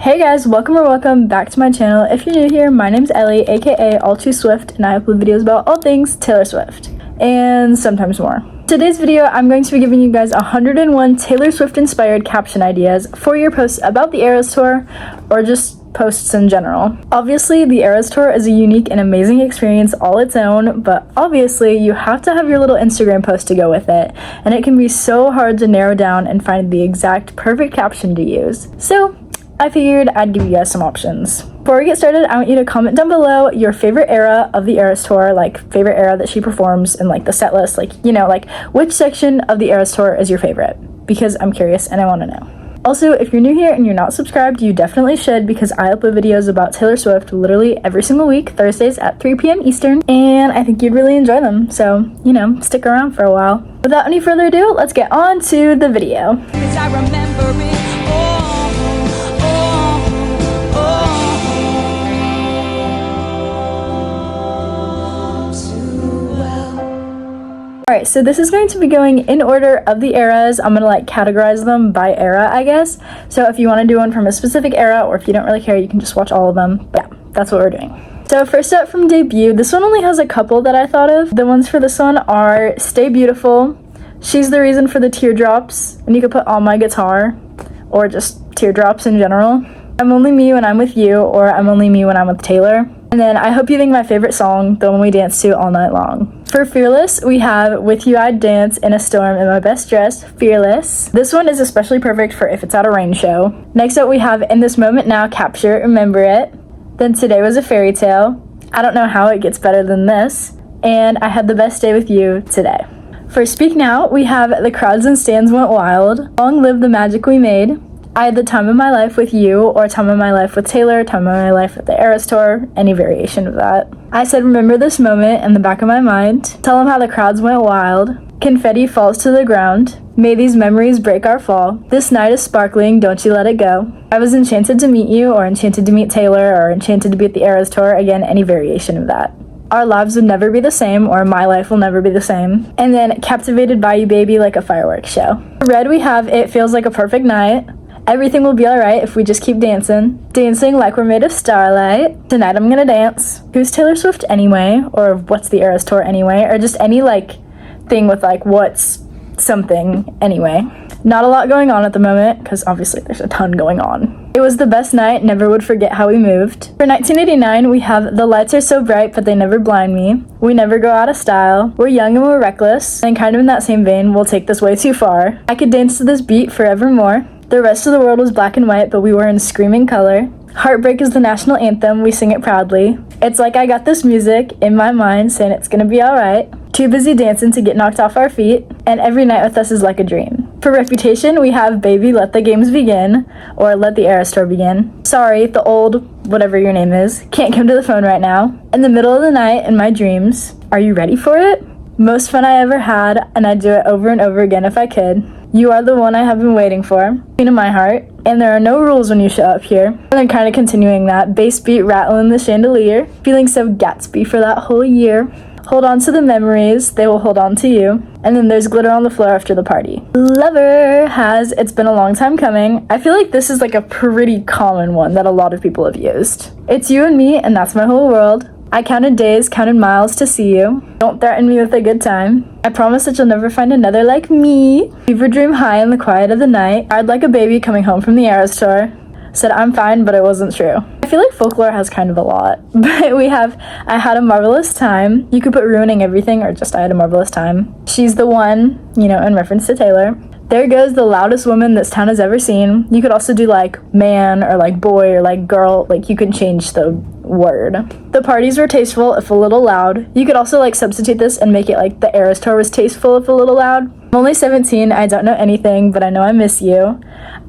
Hey guys, welcome back to my channel. If you're new here, my name's Ellie, aka All Too Swift, and I upload videos about all things Taylor Swift, and sometimes more. Today's video, I'm going to be giving you guys 101 Taylor Swift inspired caption ideas for your posts about the ERAS tour, or just posts in general. Obviously, the ERAS tour is a unique and amazing experience all its own, but obviously you have to have your little Instagram post to go with it, and it can be so hard to narrow down and find the exact perfect caption to use. So I figured I'd give you guys some options. Before we get started, I want you to comment down below your favorite era of the ERAS tour, like favorite era that she performs in like the set list, like, you know, like which section of the ERAS tour is your favorite, because I'm curious and I want to know. Also, if you're new here and you're not subscribed, you definitely should, because I upload videos about Taylor Swift literally every single week, Thursdays at 3 p.m. Eastern, and I think you'd really enjoy them, so, you know, stick around for a while. Without any further ado, let's get on to the video. Alright, so this is going to be going in order of the eras. I'm going to like categorize them by era, I guess. So if you want to do one from a specific era, or if you don't really care, you can just watch all of them. But yeah, that's what we're doing. So first up from debut, this one only has a couple that I thought of. The ones for this one are Stay Beautiful, She's the Reason for the Teardrops, and you could put On My Guitar, or just teardrops in general. I'm Only Me When I'm With You, or I'm Only Me When I'm With Taylor. And then I Hope You Think My Favorite Song, the one we dance to all night long. For Fearless, we have With You I'd Dance, In a Storm, In My Best Dress, Fearless. This one is especially perfect for if it's at a rain show. Next up we have In This Moment Now, Capture It, Remember It. Then Today Was a Fairy Tale. I Don't Know How It Gets Better Than This. And I Had the Best Day With You Today. For Speak Now, we have The Crowds and Stands Went Wild, Long Live the Magic We Made, I Had the Time of My Life with You, or Time of My Life with Taylor, Time of My Life with the ERAS tour, any variation of that. I Said Remember This Moment in the Back of My Mind, Tell Them How the Crowds Went Wild, Confetti Falls to the Ground, May These Memories Break Our Fall, This Night is Sparkling, Don't You Let It Go, I Was Enchanted to Meet You, or Enchanted to Meet Taylor, or Enchanted to Be at the ERAS tour, again, any variation of that. Our Lives Would Never Be the Same, or My Life Will Never Be the Same. And then Captivated by You Baby, Like a Fireworks Show. For Red, we have It Feels Like a Perfect Night, Everything Will Be Alright If We Just Keep Dancing, Dancing Like We're Made of Starlight, Tonight I'm Gonna Dance, Who's Taylor Swift Anyway, or What's the ERAS tour Anyway, or just any like thing with like what's something anyway. Not a lot going on at the moment, because obviously there's a ton going on. It Was the Best Night, Never Would Forget How We Moved. For 1989, we have The Lights Are So Bright But They Never Blind Me, We Never Go Out of Style, We're Young and We're Reckless, and kind of in that same vein, We'll Take This Way Too Far, I Could Dance to This Beat, for Evermore, The Rest of the World Was Black and White But We Were in Screaming Color, Heartbreak is the National Anthem, We Sing It Proudly, It's Like I Got This Music in My Mind Saying It's Gonna Be Alright, Too Busy Dancing to Get Knocked Off Our Feet, and Every Night With Us Is Like a Dream. For Reputation, we have Baby Let the Games Begin, or Let the ERAS tour Begin, Sorry, the Old, whatever your name is, Can't Come to the Phone Right Now, In the Middle of the Night, In My Dreams, Are You Ready for It? Most Fun I Ever Had, and I'd Do It Over and Over Again If I Could, You Are the One I Have Been Waiting For, Queen of My Heart, and There Are No Rules When You Show Up Here. And then kind of continuing that, Bass Beat Rattling the Chandelier, Feeling So Gatsby for That Whole Year, Hold On to the Memories, They Will Hold On to You, and then there's Glitter on the Floor After the Party. Lover has It's Been a Long Time Coming. I feel like this is like a pretty common one that a lot of people have used. It's You and Me, and That's My Whole World. I Counted Days, Counted Miles to See You. Don't Threaten Me with a Good Time. I Promise That You'll Never Find Another Like Me. Fever Dream High in the Quiet of the Night. I'd Like a Baby Coming Home from the ERAS tour. Said I'm Fine But It Wasn't True. I feel like Folklore has kind of a lot. But we have I Had a Marvelous Time. You could put Ruining Everything, or just I Had a Marvelous Time. She's the One, you know, in reference to Taylor. There Goes the Loudest Woman This Town Has Ever Seen. You could also do like man, or like boy, or like girl. Like you can change the word. The Parties Were Tasteful If a Little Loud. You could also like substitute this and make it like The ERAS tour Was Tasteful If a Little Loud. I'm only 17, I don't know anything, but I know I miss you.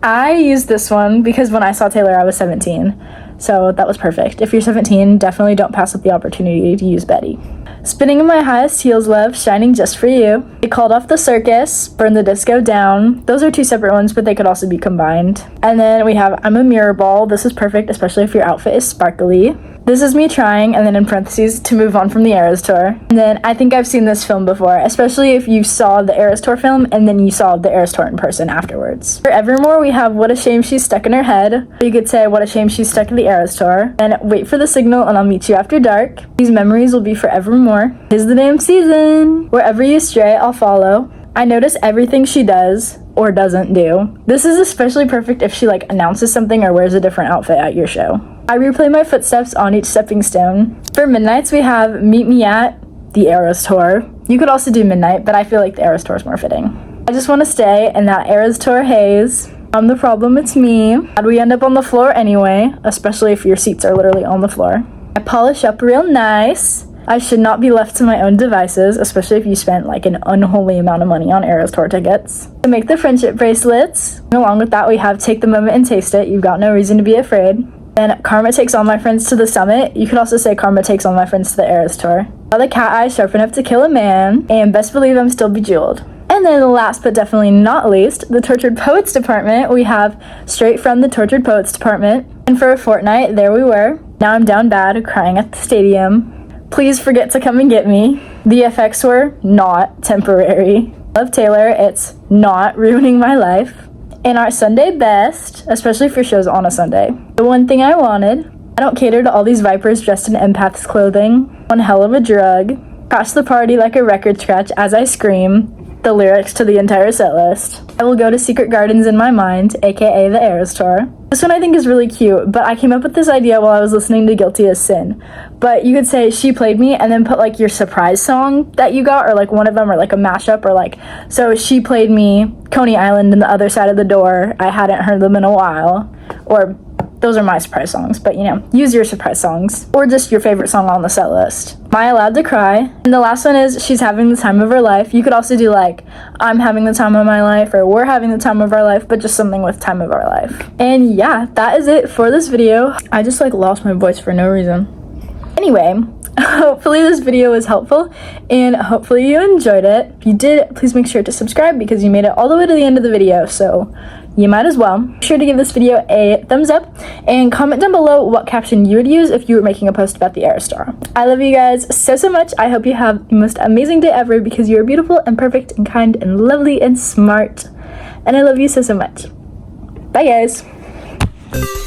I used this one because when I saw Taylor I was 17, so that was perfect. If you're 17, definitely don't pass up the opportunity to use Betty. Spinning in My Highest Heels, Love, Shining Just for You. They Called Off the Circus, Burn the Disco Down. Those are two separate ones, but they could also be combined. And then we have I'm a Mirror Ball. This is perfect, especially if your outfit is sparkly. This is me trying, and then in parentheses, to move on from the ERAS tour. And then I think I've seen this film before, especially if you saw the ERAS tour film and then you saw the ERAS tour in person afterwards. For Evermore, we have What a Shame She's Stuck in Her Head. You could say What a Shame She's Stuck in the ERAS tour. And Wait for the Signal and I'll Meet You After Dark. These memories will be forevermore. Tis the Damn Season. Wherever You Stray, I'll Follow. I notice everything she does or doesn't do. This is especially perfect if she like announces something or wears a different outfit at your show. I replay my footsteps on each stepping stone. For Midnights, we have Meet Me at the ERAS tour. You could also do Midnight, but I feel like the ERAS tour is more fitting. I just want to stay in that ERAS tour haze. I'm the problem, it's me. How'd we end up on the floor anyway? Especially if your seats are literally on the floor. I polish up real nice. I should not be left to my own devices, especially if you spent like an unholy amount of money on ERAS tour tickets. To make the friendship bracelets. Along with that, we have Take the Moment and Taste It. You've got no reason to be afraid. Then Karma Takes All My Friends to the Summit. You could also say Karma Takes All My Friends to the ERAS tour. While the cat eye sharp enough to kill a man. And Best Believe I'm Still Bejeweled. And then last but definitely not least, the Tortured Poets Department. We have Straight from the Tortured Poets Department. And for a fortnight, there we were. Now I'm down bad, crying at the stadium. Please forget to come and get me. The effects were not temporary. Love Taylor, it's not ruining my life. And our Sunday best, especially for shows on a Sunday. The One Thing I Wanted. I don't cater to all these vipers dressed in empath's clothing. One hell of a drug. Crash the party like a record scratch as I scream. The lyrics to the entire set list. I will go to Secret Gardens in my mind, aka the ERAS tour. This one I think is really cute, but I came up with this idea while I was listening to Guilty as Sin. But you could say She Played Me and then put like your surprise song that you got, or like one of them, or like a mashup, or like, so She Played Me, Coney Island and The Other Side of the Door, I hadn't heard them in a while, or those are my surprise songs, but you know, use your surprise songs, or just your favorite song on the set list. Am I allowed to cry? And the last one is She's Having the Time of Her Life. You could also do like, I'm having the time of my life, or we're having the time of our life, but just something with time of our life. And yeah, that is it for this video. I just like lost my voice for no reason. Anyway, hopefully this video was helpful, and hopefully you enjoyed it. If you did, please make sure to subscribe because you made it all the way to the end of the video, so you might as well. Be sure to give this video a thumbs up and comment down below what caption you would use if you were making a post about the ERAS tour. I love you guys so much. I hope you have the most amazing day ever because you are beautiful and perfect and kind and lovely and smart. And I love you so much. Bye guys.